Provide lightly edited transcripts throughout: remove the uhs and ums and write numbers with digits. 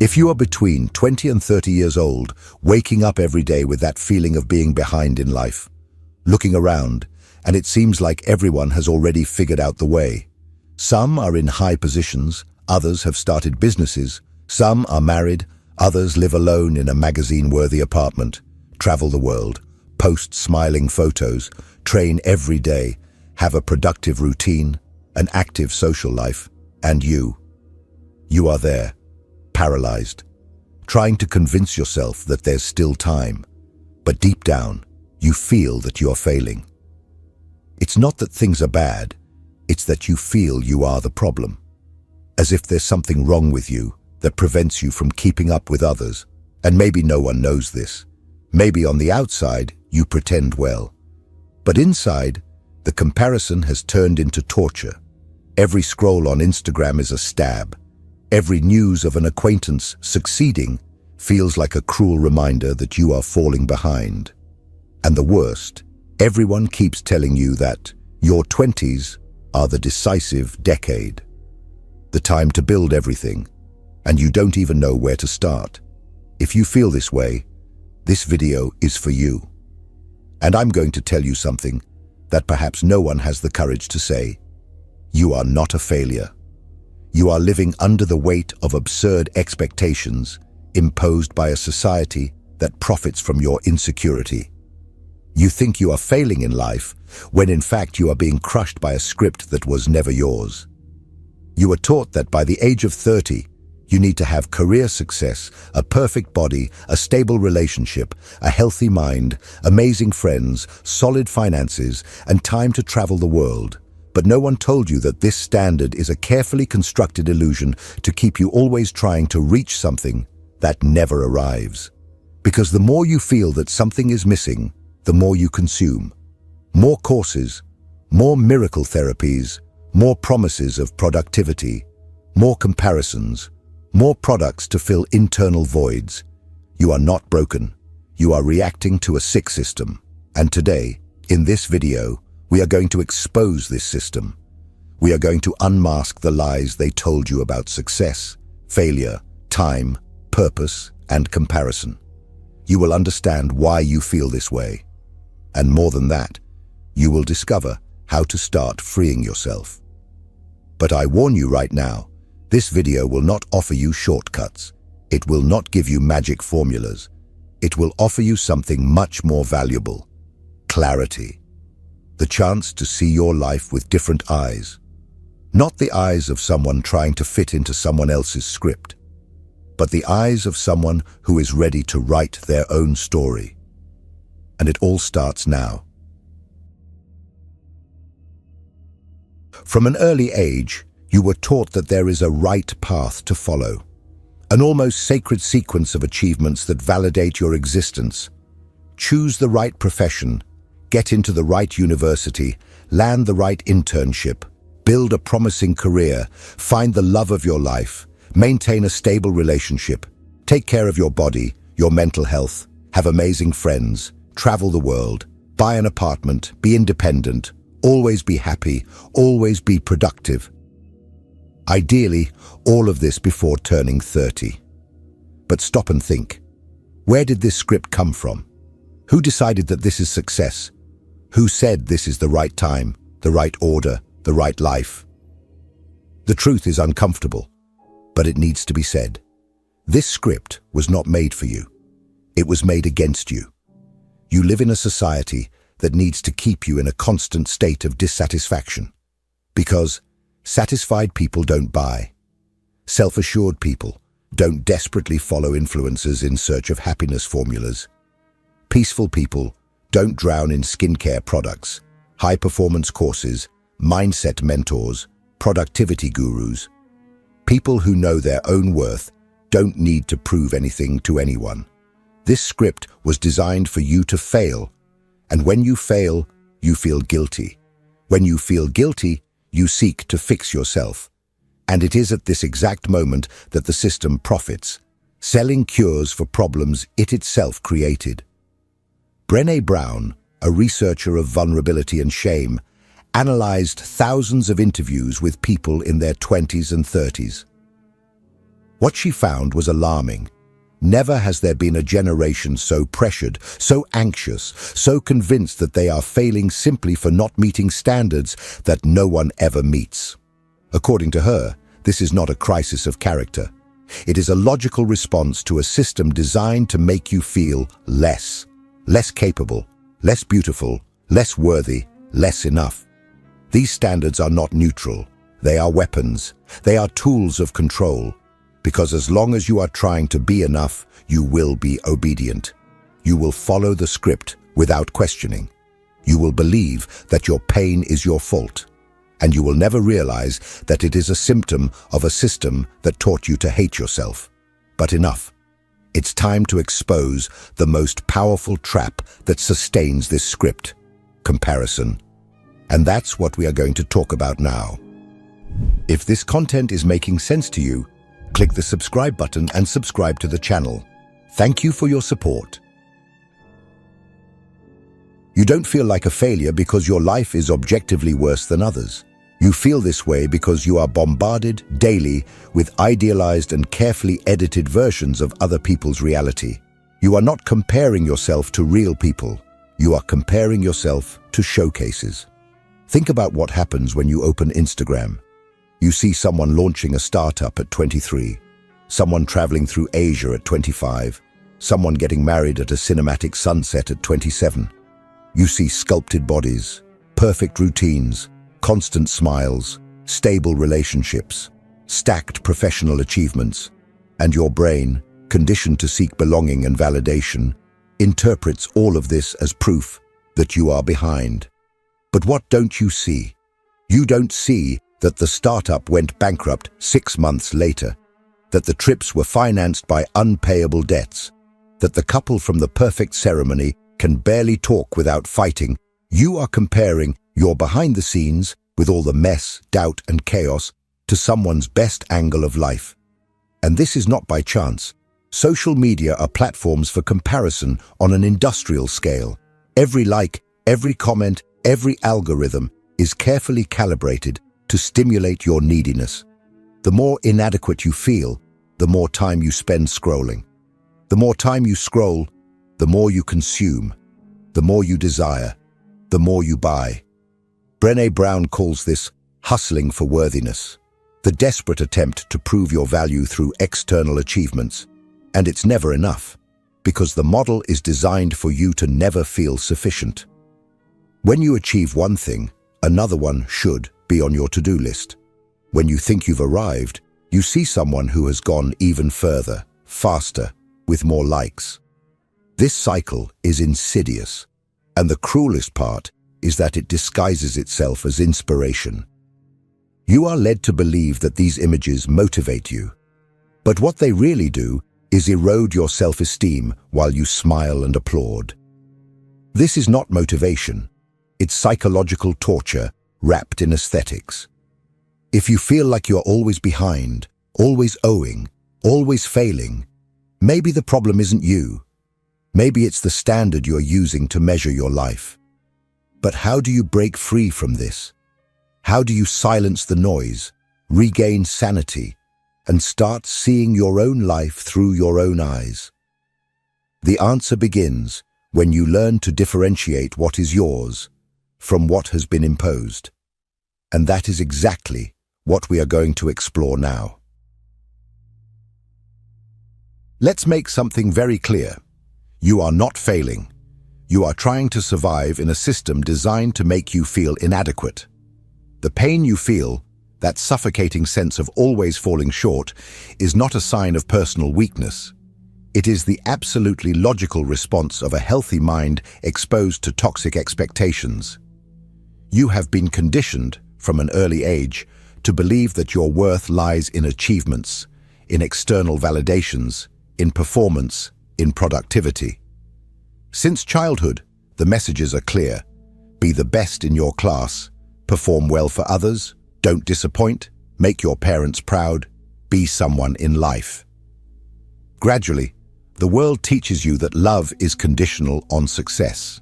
If you are between 20 and 30 years old, waking up every day with that feeling of being behind in life, looking around, and it seems like everyone has already figured out the way. Some are in high positions, others have started businesses, some are married, others live alone in a magazine-worthy apartment, travel the world, post smiling photos, train every day, have a productive routine, an active social life, and you are there, paralyzed, trying to convince yourself that there's still time, but deep down, you feel that you're failing. It's not that things are bad, it's that you feel you are the problem, as if there's something wrong with you that prevents you from keeping up with others, and maybe no one knows this. Maybe on the outside, you pretend well, but inside, the comparison has turned into torture. Every scroll on Instagram is a stab. Every news of an acquaintance succeeding feels like a cruel reminder that you are falling behind. And the worst, everyone keeps telling you that your 20s are the decisive decade, the time to build everything, and you don't even know where to start. If you feel this way, this video is for you. And I'm going to tell you something that perhaps no one has the courage to say. You are not a failure. You are living under the weight of absurd expectations imposed by a society that profits from your insecurity. You think you are failing in life when in fact you are being crushed by a script that was never yours. You were taught that by the age of 30, you need to have career success, a perfect body, a stable relationship, a healthy mind, amazing friends, solid finances, and time to travel the world. But no one told you that this standard is a carefully constructed illusion to keep you always trying to reach something that never arrives. Because the more you feel that something is missing, the more you consume. More courses, more miracle therapies, more promises of productivity, more comparisons, more products to fill internal voids. You are not broken. You are reacting to a sick system. And today, in this video, we are going to expose this system. We are going to unmask the lies they told you about success, failure, time, purpose, and comparison. You will understand why you feel this way. And more than that, you will discover how to start freeing yourself. But I warn you right now, this video will not offer you shortcuts. It will not give you magic formulas. It will offer you something much more valuable: clarity. The chance to see your life with different eyes. Not the eyes of someone trying to fit into someone else's script, but the eyes of someone who is ready to write their own story. And it all starts now. From an early age, you were taught that there is a right path to follow, an almost sacred sequence of achievements that validate your existence. Choose the right profession, get into the right university, land the right internship, build a promising career, find the love of your life, maintain a stable relationship, take care of your body, your mental health, have amazing friends, travel the world, buy an apartment, be independent, always be happy, always be productive. Ideally, all of this before turning 30. But stop and think. Where did this script come from? Who decided that this is success? Who said this is the right time, the right order, the right life? The truth is uncomfortable, but it needs to be said. This script was not made for you. It was made against you. You live in a society that needs to keep you in a constant state of dissatisfaction. Because satisfied people don't buy. Self-assured people don't desperately follow influencers in search of happiness formulas. Peaceful people don't drown in skincare products, high-performance courses, mindset mentors, productivity gurus. People who know their own worth don't need to prove anything to anyone. This script was designed for you to fail, and when you fail, you feel guilty. When you feel guilty, you seek to fix yourself. And it is at this exact moment that the system profits, selling cures for problems it itself created. Brené Brown, a researcher of vulnerability and shame, analyzed thousands of interviews with people in their 20s and 30s. What she found was alarming. Never has there been a generation so pressured, so anxious, so convinced that they are failing simply for not meeting standards that no one ever meets. According to her, this is not a crisis of character. It is a logical response to a system designed to make you feel less capable, less beautiful, less worthy, less enough. These standards are not neutral. They are weapons. They are tools of control. Because as long as you are trying to be enough, you will be obedient. You will follow the script without questioning. You will believe that your pain is your fault. And you will never realize that it is a symptom of a system that taught you to hate yourself. But enough. It's time to expose the most powerful trap that sustains this script: comparison. And that's what we are going to talk about now. If this content is making sense to you, click the subscribe button and subscribe to the channel. Thank you for your support. You don't feel like a failure because your life is objectively worse than others. You feel this way because you are bombarded daily with idealized and carefully edited versions of other people's reality. You are not comparing yourself to real people. You are comparing yourself to showcases. Think about what happens when you open Instagram. You see someone launching a startup at 23, someone traveling through Asia at 25, someone getting married at a cinematic sunset at 27. You see sculpted bodies, perfect routines, constant smiles, stable relationships, stacked professional achievements, and your brain, conditioned to seek belonging and validation, interprets all of this as proof that you are behind. But what don't you see? You don't see that the startup went bankrupt 6 months later, that the trips were financed by unpayable debts, that the couple from the perfect ceremony can barely talk without fighting. You are comparing your behind the scenes with all the mess, doubt, and chaos to someone's best angle of life. And this is not by chance. Social media are platforms for comparison on an industrial scale. Every like, every comment, every algorithm is carefully calibrated to stimulate your neediness. The more inadequate you feel, the more time you spend scrolling. The more time you scroll, the more you consume. The more you desire, the more you buy. Brené Brown calls this hustling for worthiness, the desperate attempt to prove your value through external achievements. And it's never enough, because the model is designed for you to never feel sufficient. When you achieve one thing, another one should be on your to-do list. When you think you've arrived, you see someone who has gone even further, faster, with more likes. This cycle is insidious, and the cruelest part is that it disguises itself as inspiration. You are led to believe that these images motivate you, but what they really do is erode your self-esteem while you smile and applaud. This is not motivation, it's psychological torture wrapped in aesthetics. If you feel like you're always behind, always owing, always failing, maybe the problem isn't you. Maybe it's the standard you're using to measure your life. But how do you break free from this? How do you silence the noise, regain sanity, and start seeing your own life through your own eyes? The answer begins when you learn to differentiate what is yours from what has been imposed. And that is exactly what we are going to explore now. Let's make something very clear. You are not failing. You are trying to survive in a system designed to make you feel inadequate. The pain you feel, that suffocating sense of always falling short, is not a sign of personal weakness. It is the absolutely logical response of a healthy mind exposed to toxic expectations. You have been conditioned, from an early age, to believe that your worth lies in achievements, in external validations, in performance, in productivity. Since childhood, the messages are clear. Be the best in your class, perform well for others, don't disappoint, make your parents proud, be someone in life. Gradually, the world teaches you that love is conditional on success,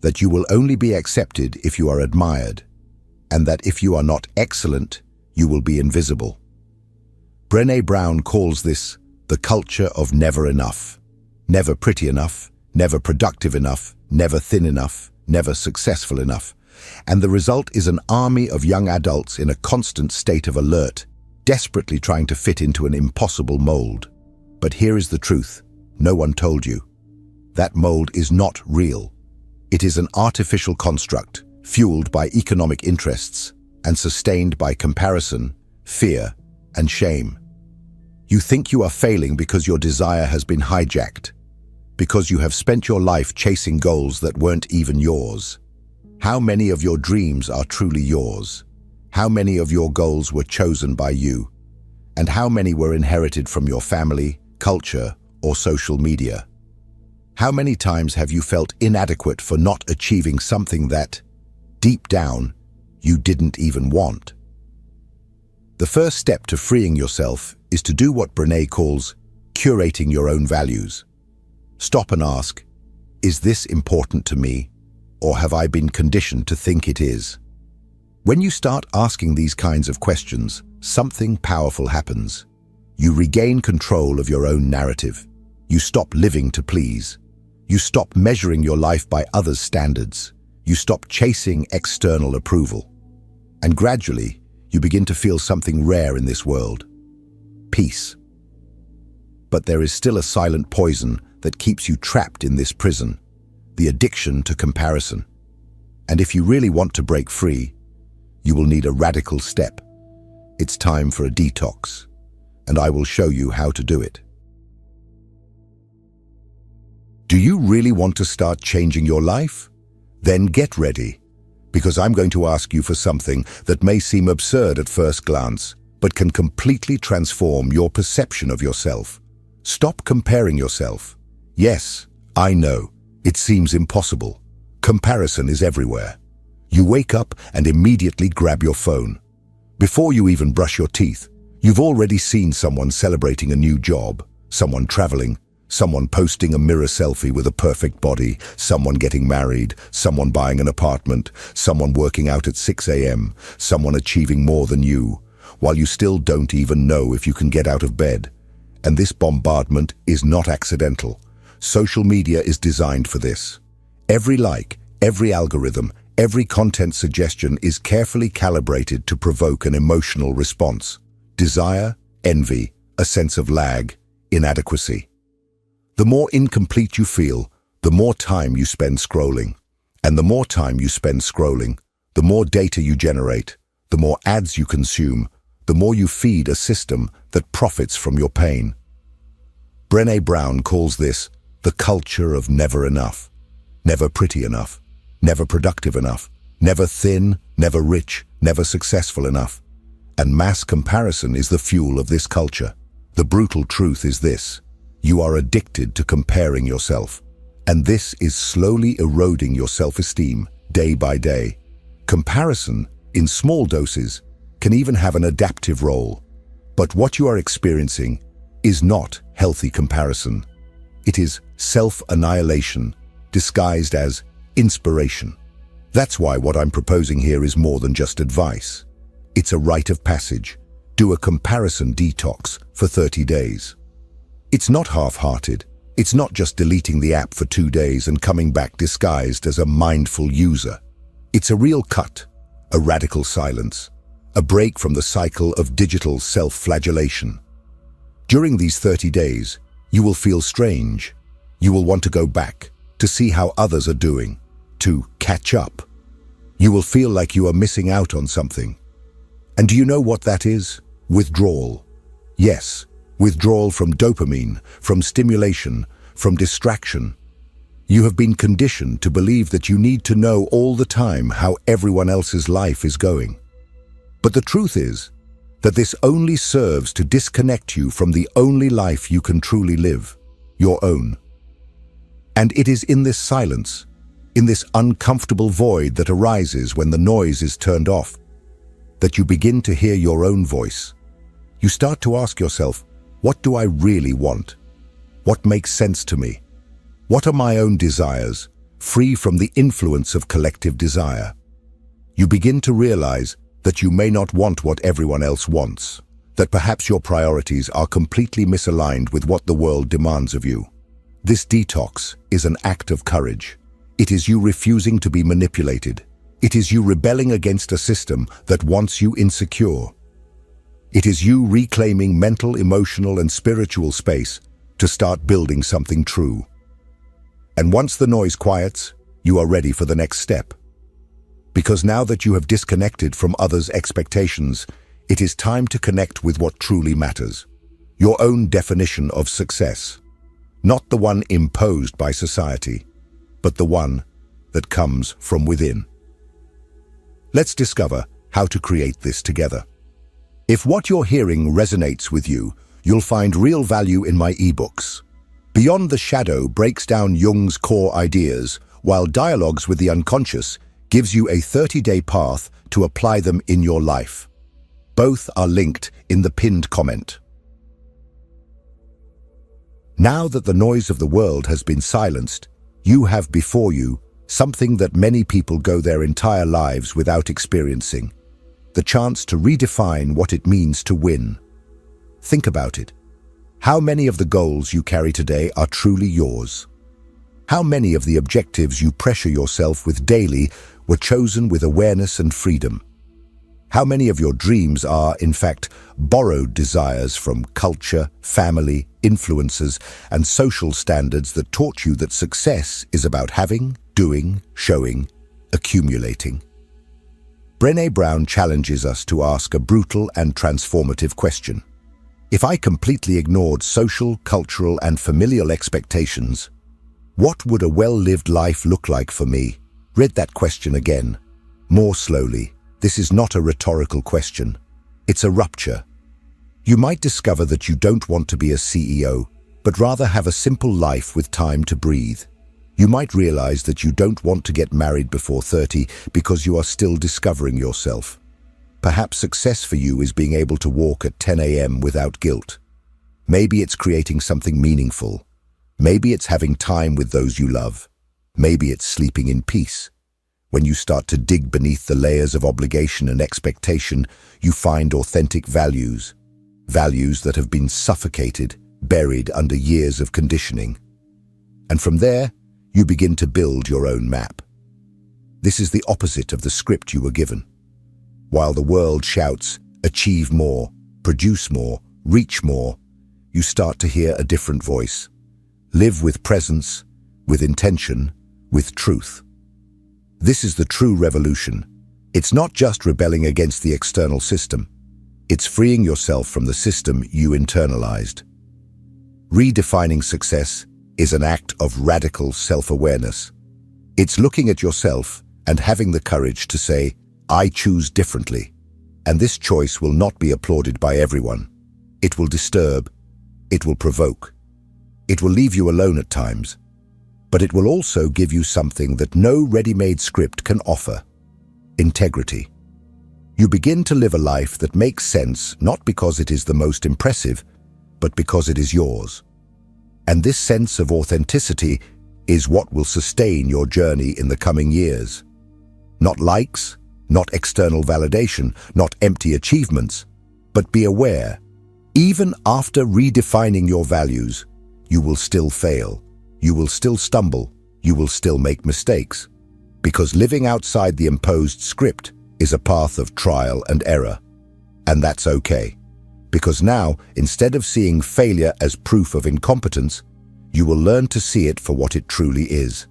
that you will only be accepted if you are admired, and that if you are not excellent, you will be invisible. Brené Brown calls this the culture of never enough. Never pretty enough, never productive enough, never thin enough, never successful enough. And the result is an army of young adults in a constant state of alert, desperately trying to fit into an impossible mold. But here is the truth. No one told you. That mold is not real. It is an artificial construct, fueled by economic interests and sustained by comparison, fear, and shame. You think you are failing because your desire has been hijacked, because you have spent your life chasing goals that weren't even yours. How many of your dreams are truly yours? How many of your goals were chosen by you? And how many were inherited from your family, culture, or social media? How many times have you felt inadequate for not achieving something that, deep down, you didn't even want? The first step to freeing yourself is to do what Brené calls curating your own values. Stop and ask, is this important to me, or have I been conditioned to think it is? When you start asking these kinds of questions, something powerful happens. You regain control of your own narrative. You stop living to please. You stop measuring your life by others' standards. You stop chasing external approval. And gradually, you begin to feel something rare in this world: peace. But there is still a silent poison that keeps you trapped in this prison: the addiction to comparison. And if you really want to break free, you will need a radical step. It's time for a detox, and I will show you how to do it. Do you really want to start changing your life? Then get ready, because I'm going to ask you for something that may seem absurd at first glance, but can completely transform your perception of yourself. Stop comparing yourself. Yes, I know, it seems impossible. Comparison is everywhere. You wake up and immediately grab your phone. Before you even brush your teeth, you've already seen someone celebrating a new job, someone traveling, someone posting a mirror selfie with a perfect body, someone getting married, someone buying an apartment, someone working out at 6 a.m., someone achieving more than you, while you still don't even know if you can get out of bed. And this bombardment is not accidental. Social media is designed for this. Every like, every algorithm, every content suggestion is carefully calibrated to provoke an emotional response: desire, envy, a sense of lag, inadequacy. The more incomplete you feel, the more time you spend scrolling. And the more time you spend scrolling, the more data you generate, the more ads you consume, the more you feed a system that profits from your pain. Brené Brown calls this the culture of never enough. Never pretty enough, never productive enough, never thin, never rich, never successful enough. And mass comparison is the fuel of this culture. The brutal truth is this: you are addicted to comparing yourself, and this is slowly eroding your self-esteem day by day. Comparison, in small doses, can even have an adaptive role. But what you are experiencing is not healthy comparison. It is self-annihilation, disguised as inspiration. That's why what I'm proposing here is more than just advice. It's a rite of passage. Do a comparison detox for 30 days. It's not half-hearted. It's not just deleting the app for 2 days and coming back disguised as a mindful user. It's a real cut, a radical silence, a break from the cycle of digital self-flagellation. During these 30 days, you will feel strange. You will want to go back, to see how others are doing, to catch up. You will feel like you are missing out on something. And do you know what that is? Withdrawal. Yes. Withdrawal from dopamine, from stimulation, from distraction. You have been conditioned to believe that you need to know all the time how everyone else's life is going. But the truth is that this only serves to disconnect you from the only life you can truly live, your own. And it is in this silence, in this uncomfortable void that arises when the noise is turned off, that you begin to hear your own voice. You start to ask yourself, what do I really want? What makes sense to me? What are my own desires, free from the influence of collective desire? You begin to realize that you may not want what everyone else wants, that perhaps your priorities are completely misaligned with what the world demands of you. This detox is an act of courage. It is you refusing to be manipulated. It is you rebelling against a system that wants you insecure. It is you reclaiming mental, emotional, and spiritual space to start building something true. And once the noise quiets, you are ready for the next step. Because now that you have disconnected from others' expectations, it is time to connect with what truly matters. Your own definition of success. Not the one imposed by society, but the one that comes from within. Let's discover how to create this together. If what you're hearing resonates with you, you'll find real value in my ebooks. Beyond the Shadow breaks down Jung's core ideas, while Dialogues with the Unconscious gives you a 30-day path to apply them in your life. Both are linked in the pinned comment. Now that the noise of the world has been silenced, you have before you something that many people go their entire lives without experiencing: the chance to redefine what it means to win. Think about it. How many of the goals you carry today are truly yours? How many of the objectives you pressure yourself with daily were chosen with awareness and freedom? How many of your dreams are, in fact, borrowed desires from culture, family, influences, and social standards that taught you that success is about having, doing, showing, accumulating? Brené Brown challenges us to ask a brutal and transformative question. If I completely ignored social, cultural, and familial expectations, what would a well-lived life look like for me? Read that question again, more slowly. This is not a rhetorical question. It's a rupture. You might discover that you don't want to be a CEO, but rather have a simple life with time to breathe. You might realize that you don't want to get married before 30 because you are still discovering yourself. Perhaps success for you is being able to walk at 10 a.m. without guilt. Maybe it's creating something meaningful. Maybe it's having time with those you love. Maybe it's sleeping in peace. When you start to dig beneath the layers of obligation and expectation, you find authentic values. Values that have been suffocated, buried under years of conditioning. And from there, you begin to build your own map. This is the opposite of the script you were given. While the world shouts, achieve more, produce more, reach more, you start to hear a different voice. Live with presence, with intention, with truth. This is the true revolution. It's not just rebelling against the external system. It's freeing yourself from the system you internalized. Redefining success is an act of radical self-awareness. It's looking at yourself and having the courage to say, I choose differently. And this choice will not be applauded by everyone. It will disturb. It will provoke. It will leave you alone at times. But it will also give you something that no ready-made script can offer: integrity. You begin to live a life that makes sense not because it is the most impressive, but because it is yours. And this sense of authenticity is what will sustain your journey in the coming years. Not likes, not external validation, not empty achievements, but be aware, even after redefining your values, you will still fail. You will still stumble, you will still make mistakes, because living outside the imposed script is a path of trial and error. And that's okay, because now, instead of seeing failure as proof of incompetence, you will learn to see it for what it truly is,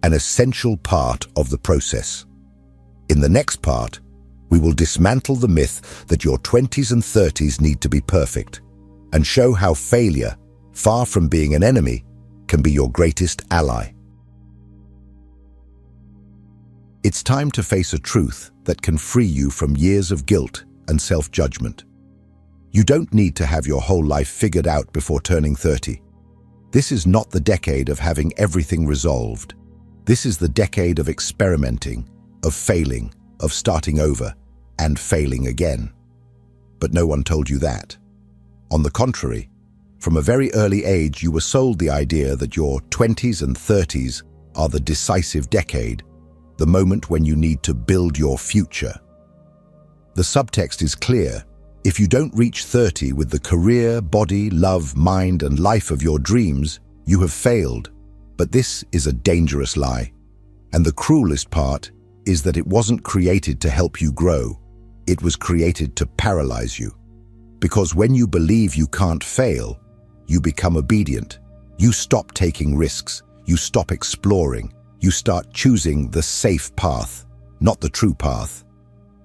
an essential part of the process. In the next part, we will dismantle the myth that your 20s and 30s need to be perfect, and show how failure, far from being an enemy, can be your greatest ally. It's time to face a truth that can free you from years of guilt and self-judgment. You don't need to have your whole life figured out before turning 30. This is not the decade of having everything resolved. This is the decade of experimenting, of failing, of starting over, and failing again. But no one told you that. On the contrary, from a very early age, you were sold the idea that your 20s and 30s are the decisive decade, the moment when you need to build your future. The subtext is clear. If you don't reach 30 with the career, body, love, mind, and life of your dreams, you have failed. But this is a dangerous lie. And the cruelest part is that it wasn't created to help you grow. It was created to paralyze you. Because when you believe you can't fail, you become obedient. You stop taking risks. You stop exploring. You start choosing the safe path, not the true path.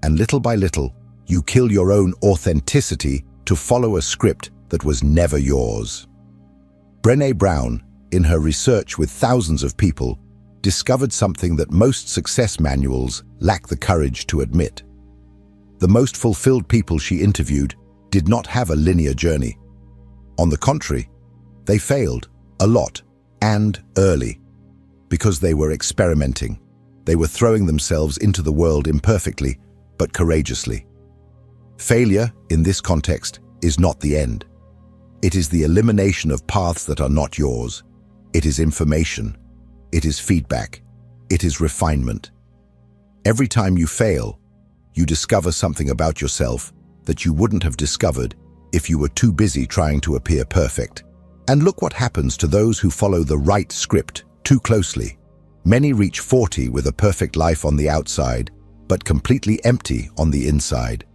And little by little, you kill your own authenticity to follow a script that was never yours. Brené Brown, in her research with thousands of people, discovered something that most success manuals lack the courage to admit. The most fulfilled people she interviewed did not have a linear journey. On the contrary, they failed a lot and early because they were experimenting. They were throwing themselves into the world imperfectly but courageously. Failure, in this context, is not the end. It is the elimination of paths that are not yours. It is information. It is feedback. It is refinement. Every time you fail, you discover something about yourself that you wouldn't have discovered if you were too busy trying to appear perfect. And look what happens to those who follow the right script too closely. Many reach 40 with a perfect life on the outside, but completely empty on the inside.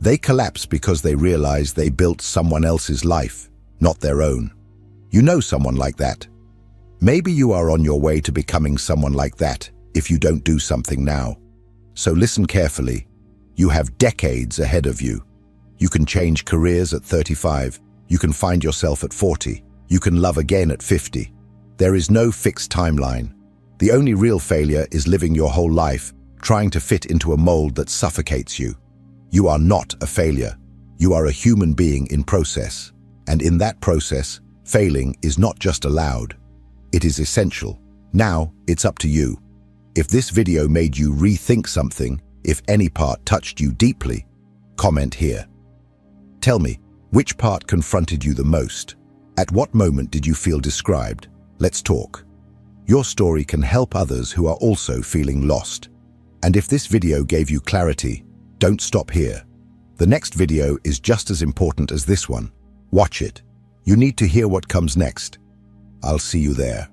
They collapse because they realize they built someone else's life, not their own. You know someone like that. Maybe you are on your way to becoming someone like that if you don't do something now. So listen carefully. You have decades ahead of you. You can change careers at 35. You can find yourself at 40. You can love again at 50. There is no fixed timeline. The only real failure is living your whole life trying to fit into a mold that suffocates you. You are not a failure. You are a human being in process. And in that process, failing is not just allowed. It is essential. Now, it's up to you. If this video made you rethink something, if any part touched you deeply, comment here. Tell me, which part confronted you the most? At what moment did you feel described? Let's talk. Your story can help others who are also feeling lost. And if this video gave you clarity, don't stop here. The next video is just as important as this one. Watch it. You need to hear what comes next. I'll see you there.